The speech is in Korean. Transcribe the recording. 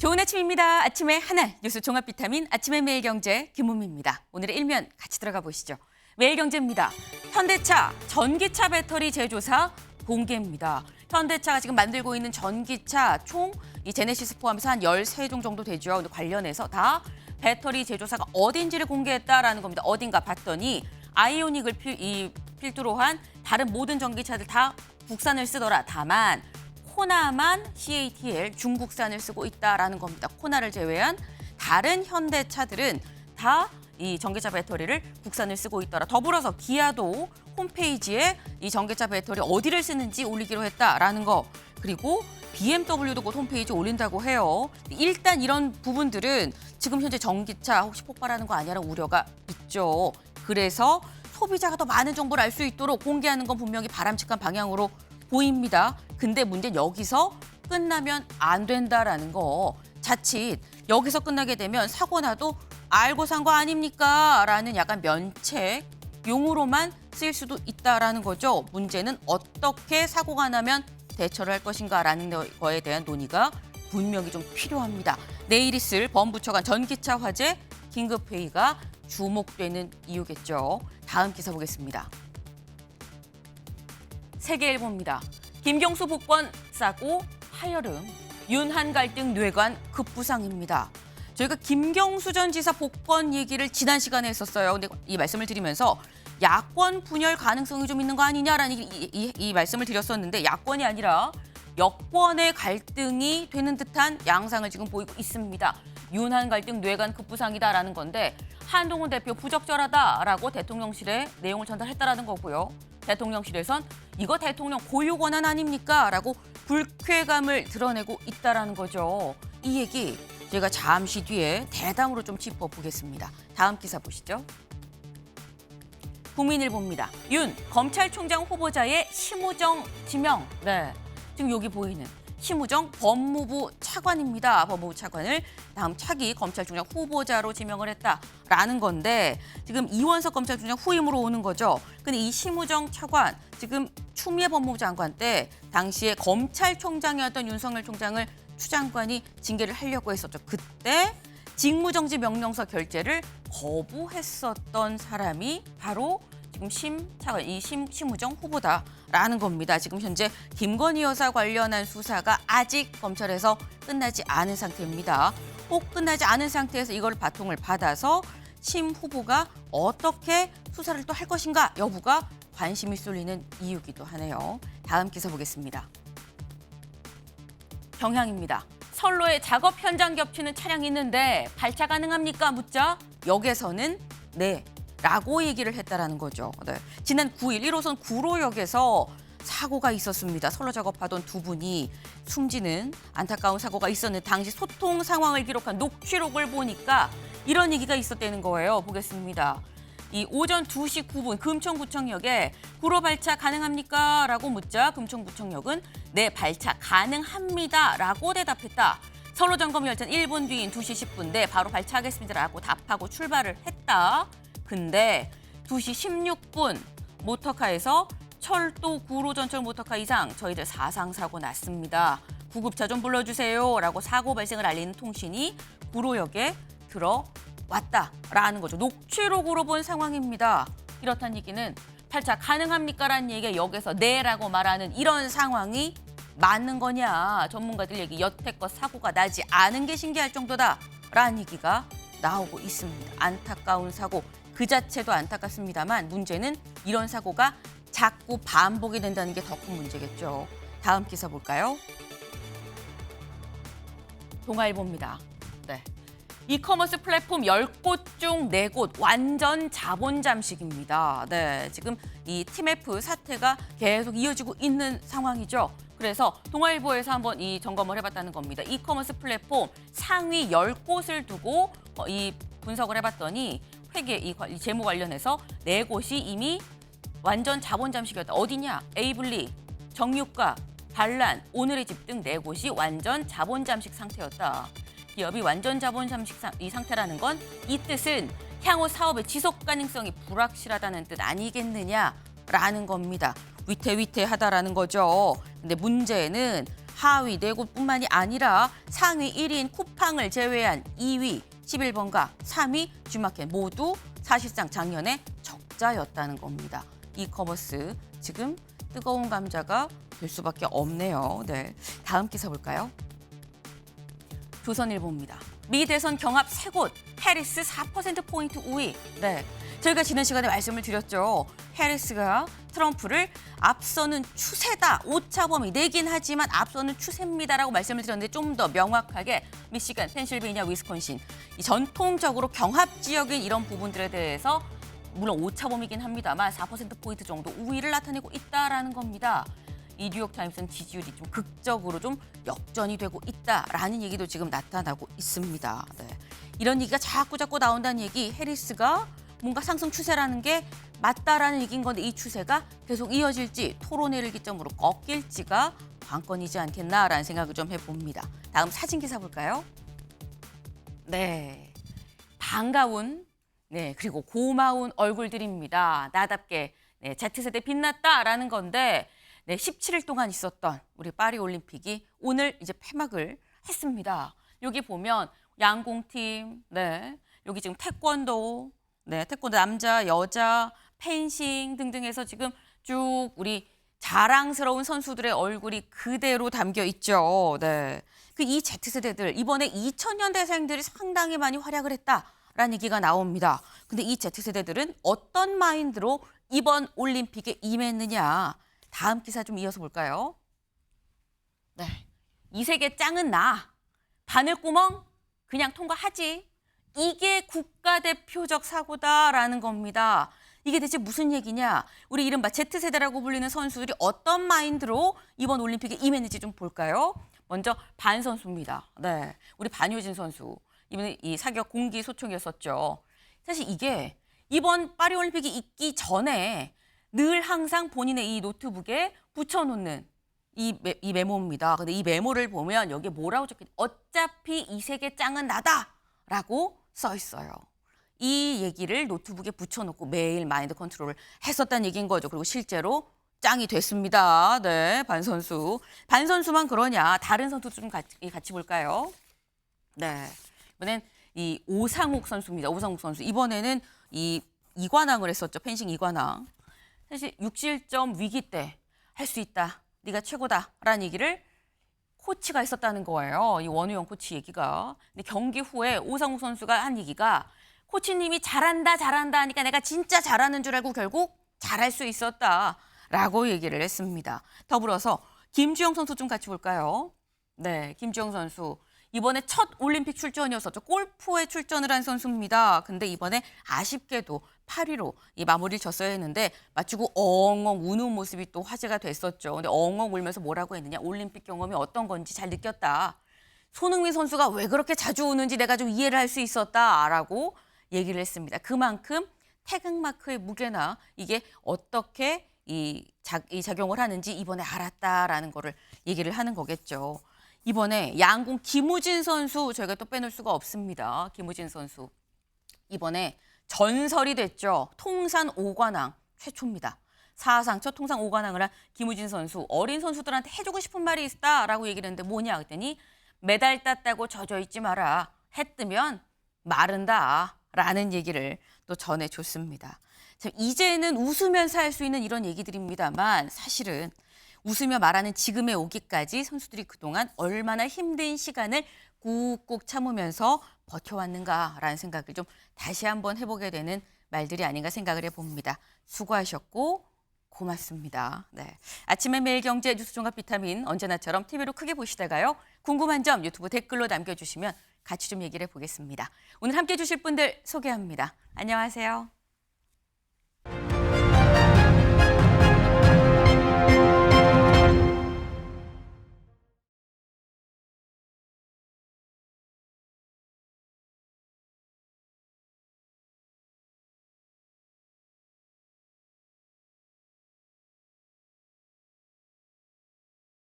좋은 아침입니다. 아침의 하나 뉴스 종합 비타민 아침의 매일경제 김은미입니다. 오늘의 일면 같이 들어가 보시죠. 매일경제입니다. 현대차 전기차 배터리 제조사 공개입니다. 현대차가 지금 만들고 있는 전기차 총 이 제네시스 포함해서 한 13종 정도 되죠. 근데 관련해서 다 배터리 제조사가 어딘지를 공개했다라는 겁니다. 어딘가 봤더니 아이오닉을 필두로 한 다른 모든 전기차들 다 국산을 쓰더라. 다만 코나만 CATL 중국산을 쓰고 있다라는 겁니다. 코나를 제외한 다른 현대차들은 다 이 전기차 배터리를 국산을 쓰고 있더라. 더불어서 기아도 홈페이지에 이 전기차 배터리 어디를 쓰는지 올리기로 했다라는 거. 그리고 BMW도 곧 홈페이지에 올린다고 해요. 일단 이런 부분들은 지금 현재 전기차 혹시 폭발하는 거 아니냐는 우려가 있죠. 그래서 소비자가 더 많은 정보를 알 수 있도록 공개하는 건 분명히 바람직한 방향으로 보입니다. 근데 문제는 여기서 끝나면 안 된다라는 거. 자칫 여기서 끝나게 되면 사고 나도 알고 산 거 아닙니까? 라는 약간 면책 용어로만 쓰일 수도 있다라는 거죠. 문제는 어떻게 사고가 나면 대처를 할 것인가라는 거에 대한 논의가 분명히 좀 필요합니다. 내일 있을 범부처 간 전기차 화재 긴급회의가 주목되는 이유겠죠. 다음 기사 보겠습니다. 세계일보입니다. 김경수 복권 싸고 파열음, 윤한 갈등 뇌관 급부상입니다. 저희가 김경수 전 지사 복권 얘기를 지난 시간에 했었어요. 근데 이 말씀을 드리면서 야권 분열 가능성이 좀 있는 거 아니냐라는 이 말씀을 드렸었는데 야권이 아니라 여권의 갈등이 되는 듯한 양상을 지금 보이고 있습니다. 윤한 갈등 뇌관 급부상이다라는 건데 한동훈 대표 부적절하다라고 대통령실에 내용을 전달했다라는 거고요. 대통령실에선 이거 대통령 고유 권한 아닙니까? 라고 불쾌감을 드러내고 있다라는 거죠. 이 얘기 제가 잠시 뒤에 대담으로 좀 짚어보겠습니다. 다음 기사 보시죠. 국민일보입니다. 윤 검찰총장 후보자의 심우정 지명. 네, 지금 여기 보이는 심우정 법무부 차관입니다. 법무부 차관을 다음 차기 검찰총장 후보자로 지명을 했다라는 건데 지금 이원석 검찰총장 후임으로 오는 거죠. 근데 이 심우정 차관 지금 추미애 법무부 장관 때 당시에 검찰총장이었던 윤석열 총장을 추 장관이 징계를 하려고 했었죠. 그때 직무정지 명령서 결재를 거부했었던 사람이 바로 지금 심우정 후보다라는 겁니다. 지금 현재 김건희 여사 관련한 수사가 아직 검찰에서 끝나지 않은 상태입니다. 꼭 끝나지 않은 상태에서 이걸 바통을 받아서 심 후보가 어떻게 수사를 또 할 것인가 여부가 관심이 쏠리는 이유기도 하네요. 다음 기사 보겠습니다. 경향입니다. 선로에 작업 현장 겹치는 차량이 있는데 발차 가능합니까? 묻자 역에서는 네. 라고 얘기를 했다라는 거죠. 네. 지난 9일 1호선 구로역에서 사고가 있었습니다. 선로 작업하던 두 분이 숨지는 안타까운 사고가 있었는데 당시 소통 상황을 기록한 녹취록을 보니까 이런 얘기가 있었다는 거예요. 보겠습니다. 이 오전 2시 9분 금천구청역에 구로 발차 가능합니까? 라고 묻자 금천구청역은 네, 발차 가능합니다. 라고 대답했다. 선로 점검 열차는 1분 뒤인 2시 10분대 바로 발차하겠습니다. 라고 답하고 출발을 했다. 근데 2시 16분 모터카에서 철도 구로 전철 모터카 이상 저희들 사상사고 났습니다. 구급차 좀 불러주세요. 라고 사고 발생을 알리는 통신이 구로역에 들어왔다라는 거죠. 녹취록으로 본 상황입니다. 이렇다는 얘기는 발차 가능합니까? 라는 얘기가 역에서 네라고 말하는 이런 상황이 맞는 거냐. 전문가들 얘기 여태껏 사고가 나지 않은 게 신기할 정도다라는 얘기가 나오고 있습니다. 안타까운 사고. 그 자체도 안타깝습니다만 문제는 이런 사고가 자꾸 반복이 된다는 게 더 큰 문제겠죠. 다음 기사 볼까요? 동아일보입니다. 네. 이커머스 플랫폼 10곳 중 4곳 완전 자본 잠식입니다. 네, 지금 이 팀F 사태가 계속 이어지고 있는 상황이죠. 그래서 동아일보에서 한번 이 점검을 해봤다는 겁니다. 이커머스 플랫폼 상위 10곳을 두고 이 분석을 해봤더니 회계 이 재무 관련해서 4곳이 이미 완전 자본 잠식이었다. 어디냐? 에이블리, 정유가, 반란, 오늘의 집 등 4곳이 완전 자본 잠식 상태였다. 기업이 완전 자본 잠식 이 상태라는 건 이 뜻은 향후 사업의 지속 가능성이 불확실하다는 뜻 아니겠느냐라는 겁니다. 위태위태하다라는 거죠. 근데 문제는 하위 4곳뿐만이 아니라 상위 1위인 쿠팡을 제외한 2위 11번가 3위 G마켓 모두 사실상 작년에 적자였다는 겁니다. 이커머스 지금 뜨거운 감자가 될 수밖에 없네요. 네, 다음 기사 볼까요? 조선일보입니다. 미 대선 경합 3곳, 해리스 4%포인트 우위. 네, 저희가 지난 시간에 말씀을 드렸죠. 해리스가 트럼프를 앞서는 추세다. 오차범위 내긴 하지만 앞서는 추세입니다라고 말씀을 드렸는데 좀 더 명확하게 미시간, 펜실베이니아, 위스콘신 이 전통적으로 경합 지역인 이런 부분들에 대해서 물론 오차범위긴 합니다만 4%포인트 정도 우위를 나타내고 있다라는 겁니다. 이 뉴욕타임스는 지지율이 좀 극적으로 좀 역전이 되고 있다라는 얘기도 지금 나타나고 있습니다. 네. 이런 얘기가 자꾸 나온다는 얘기, 해리스가 뭔가 상승 추세라는 게 맞다라는 얘기인 건데 이 추세가 계속 이어질지 토론회를 기점으로 꺾일지가 관건이지 않겠나라는 생각을 좀 해봅니다. 다음 사진 기사 볼까요? 네, 반가운 그리고 고마운 얼굴들입니다. 나답게 Z세대 빛났다라는 건데 17일 동안 있었던 우리 파리올림픽이 오늘 이제 폐막을 했습니다. 여기 보면 양궁팀, 여기 지금 태권도, 태권도 남자, 여자, 펜싱 등등 해서 지금 쭉 우리 자랑스러운 선수들의 얼굴이 그대로 담겨 있죠. 네. 이 Z세대들 이번에 2000년대생들이 상당히 많이 활약을 했다라는 얘기가 나옵니다. 근데 이 Z세대들은 어떤 마인드로 이번 올림픽에 임했느냐. 다음 기사 좀 이어서 볼까요? 네, 이 세계 짱은 나. 바늘구멍 그냥 통과하지. 이게 국가대표적 사고다라는 겁니다. 이게 대체 무슨 얘기냐? 우리 이른바 Z세대라고 불리는 선수들이 어떤 마인드로 이번 올림픽에 임했는지 좀 볼까요? 먼저 반 선수입니다. 네, 우리 반효진 선수. 이번에 이 사격 공기 소총이었었죠. 사실 이게 이번 파리올림픽이 있기 전에 늘 항상 본인의 이 노트북에 붙여놓는 이 메모입니다. 근데 이 메모를 보면 여기에 뭐라고 적혀있냐? 어차피 이 세계 짱은 나다라고 써 있어요. 이 얘기를 노트북에 붙여놓고 매일 마인드 컨트롤을 했었다는 얘기인 거죠. 그리고 실제로 짱이 됐습니다. 네, 반 선수. 반 선수만 그러냐? 다른 선수 좀 같이 볼까요? 네, 이번엔 이 오상욱 선수입니다. 오상욱 선수. 이번에는 이 이관왕을 했었죠. 펜싱 이관왕. 사실 6실점 위기 때 할 수 있다. 네가 최고다라는 얘기를 코치가 했었다는 거예요. 이 원우영 코치 얘기가. 근데 경기 후에 오상욱 선수가 한 얘기가 코치님이 잘한다 하니까 내가 진짜 잘하는 줄 알고 결국 잘할 수 있었다라고 얘기를 했습니다. 더불어서 김주영 선수 좀 같이 볼까요? 네, 김주영 선수. 이번에 첫 올림픽 출전이었었죠. 골프에 출전을 한 선수입니다. 근데 이번에 아쉽게도 8위로 이 마무리를 졌어야 했는데 마치고 엉엉 우는 모습이 또 화제가 됐었죠. 근데 엉엉 울면서 뭐라고 했느냐. 올림픽 경험이 어떤 건지 잘 느꼈다. 손흥민 선수가 왜 그렇게 자주 우는지 내가 좀 이해를 할 수 있었다라고 얘기를 했습니다. 그만큼 태극마크의 무게나 이게 어떻게 이 작용을 하는지 이번에 알았다라는 거를 얘기를 하는 거겠죠. 이번에 양궁 김우진 선수 저희가 또 빼놓을 수가 없습니다. 김우진 선수. 이번에 전설이 됐죠. 통산 5관왕 최초입니다. 사상 첫 통산 5관왕을 한 김우진 선수. 어린 선수들한테 해주고 싶은 말이 있다라고 얘기를 했는데 뭐냐 그랬더니 메달 땄다고 젖어있지 마라. 해 뜨면 마른다. 라는 얘기를 또 전해줬습니다. 자, 이제는 웃으면서 할 수 있는 이런 얘기들입니다만 사실은 웃으며 말하는 지금에 오기까지 선수들이 그동안 얼마나 힘든 시간을 꾹꾹 참으면서 버텨왔는가라는 생각을 좀 다시 한번 해보게 되는 말들이 아닌가 생각을 해봅니다. 수고하셨고 고맙습니다. 네. 아침의 매일경제 뉴스 종합 비타민 언제나처럼 TV로 크게 보시다가요. 궁금한 점 유튜브 댓글로 남겨주시면 같이 좀 얘기를 해보겠습니다. 오늘 함께해 주실 분들 소개합니다. 안녕하세요.